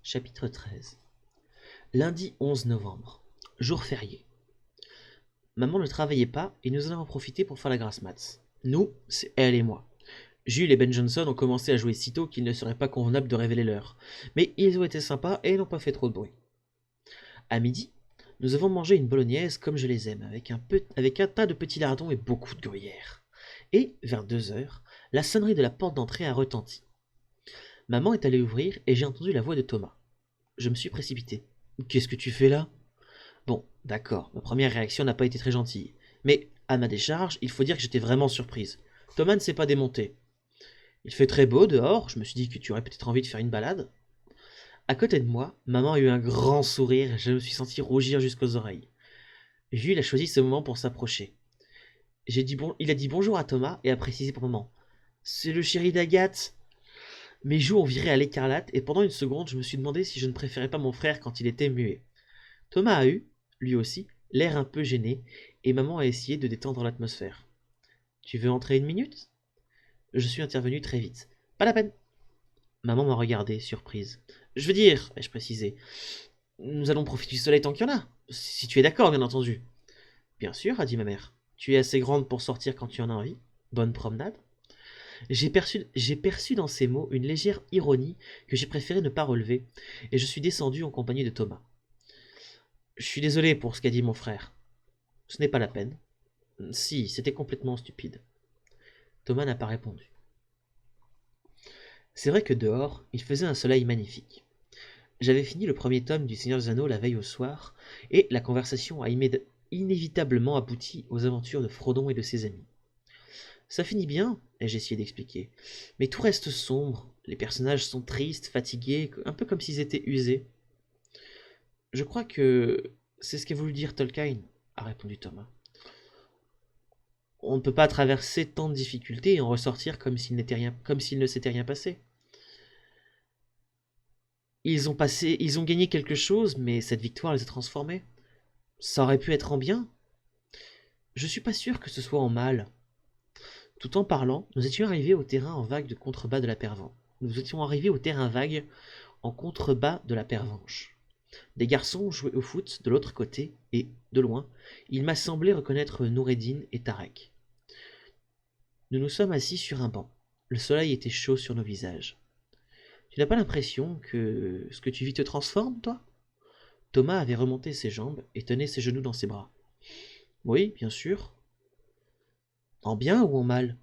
Chapitre 13. Lundi 11 novembre. Jour férié. Maman ne travaillait pas et nous en avons profité pour faire la grasse mat. Nous, c'est elle et moi. Jules et Ben Johnson ont commencé à jouer si tôt qu'il ne serait pas convenable de révéler l'heure. Mais ils ont été sympas et n'ont pas fait trop de bruit. À midi, nous avons mangé une bolognaise comme je les aime, avec un tas de petits lardons et beaucoup de gruyère. Et, vers 2 heures, la sonnerie de la porte d'entrée a retenti. Maman est allée ouvrir et j'ai entendu la voix de Thomas. Je me suis précipité. Qu'est-ce que tu fais là? Bon, d'accord, ma première réaction n'a pas été très gentille. Mais, à ma décharge, il faut dire que j'étais vraiment surprise. Thomas ne s'est pas démonté. Il fait très beau dehors, je me suis dit que tu aurais peut-être envie de faire une balade. À côté de moi, maman a eu un grand sourire et je me suis senti rougir jusqu'aux oreilles. Jules a choisi ce moment pour s'approcher. Il a dit bonjour à Thomas et a précisé pour maman. C'est le chéri d'Agathe. Mes joues ont viré à l'écarlate et pendant une seconde, je me suis demandé si je ne préférais pas mon frère quand il était muet. Thomas a eu, lui aussi, l'air un peu gêné, et maman a essayé de détendre l'atmosphère. Tu veux entrer une minute? Je suis intervenu très vite. Pas la peine. Maman m'a regardé, surprise. Je veux dire, ai-je précisé, nous allons profiter du soleil tant qu'il y en a. Si tu es d'accord, bien entendu. Bien sûr, a dit ma mère. Tu es assez grande pour sortir quand tu en as envie. Bonne promenade. J'ai perçu dans ces mots une légère ironie que j'ai préféré ne pas relever, et je suis descendu en compagnie de Thomas. Je suis désolé pour ce qu'a dit mon frère. Ce n'est pas la peine. Si, c'était complètement stupide. Thomas n'a pas répondu. C'est vrai que dehors, il faisait un soleil magnifique. J'avais fini le premier tome du Seigneur des Anneaux la veille au soir, et la conversation a inévitablement abouti aux aventures de Frodon et de ses amis. Ça finit bien, ai-je essayé d'expliquer, mais tout reste sombre, les personnages sont tristes, fatigués, un peu comme s'ils étaient usés. Je crois que c'est ce qu'a voulu dire Tolkien, a répondu Thomas. On ne peut pas traverser tant de difficultés et en ressortir comme s'il ne s'était rien passé. Ils ont gagné quelque chose, mais cette victoire les a transformés. Ça aurait pu être en bien. Je suis pas sûr que ce soit en mal. Tout en parlant, nous étions arrivés au terrain en vague de contrebas de la Pervenche. Nous étions arrivés au terrain vague en contrebas de la Pervenche. Des garçons jouaient au foot de l'autre côté, et, de loin, il m'a semblé reconnaître Noureddin et Tarek. Nous nous sommes assis sur un banc. Le soleil était chaud sur nos visages. Tu n'as pas l'impression que ce que tu vis te transforme, toi? Thomas avait remonté ses jambes et tenait ses genoux dans ses bras. Oui, bien sûr. En bien ou en mal?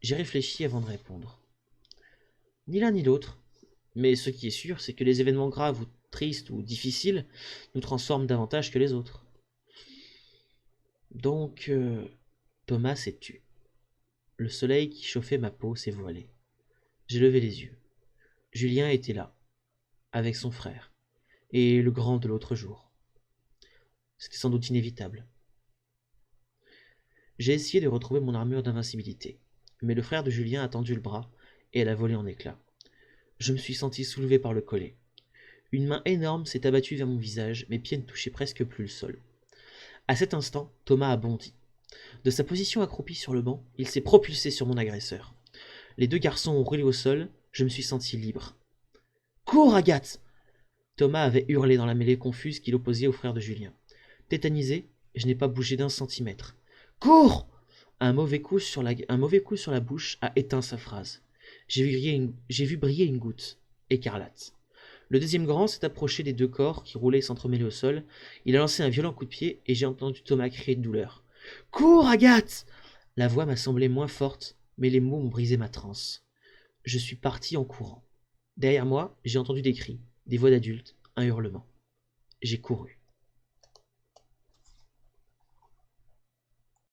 J'ai réfléchi avant de répondre. Ni l'un ni l'autre. Mais ce qui est sûr, c'est que les événements graves ou tristes ou difficiles nous transforment davantage que les autres. Donc, Thomas s'est tu. Le soleil qui chauffait ma peau s'est voilé. J'ai levé les yeux. Julien était là, avec son frère, et le grand de l'autre jour. C'était sans doute inévitable. J'ai essayé de retrouver mon armure d'invincibilité, mais le frère de Julien a tendu le bras, et elle a volé en éclats. Je me suis senti soulevé par le collet. Une main énorme s'est abattue vers mon visage, mes pieds ne touchaient presque plus le sol. À cet instant, Thomas a bondi. De sa position accroupie sur le banc, il s'est propulsé sur mon agresseur. Les deux garçons ont roulé au sol, je me suis senti libre. Cours, Agathe! Thomas avait hurlé dans la mêlée confuse qu'il opposait au frère de Julien. Tétanisé, je n'ai pas bougé d'un centimètre. Cours! Un mauvais coup sur la bouche a éteint sa phrase. J'ai vu briller une goutte, écarlate. Le deuxième grand s'est approché des deux corps qui roulaient s'entremêler au sol. Il a lancé un violent coup de pied et j'ai entendu Thomas crier de douleur. Cours, Agathe! La voix m'a semblé moins forte, mais les mots ont brisé ma transe. Je suis parti en courant. Derrière moi, j'ai entendu des cris, des voix d'adultes, un hurlement. J'ai couru.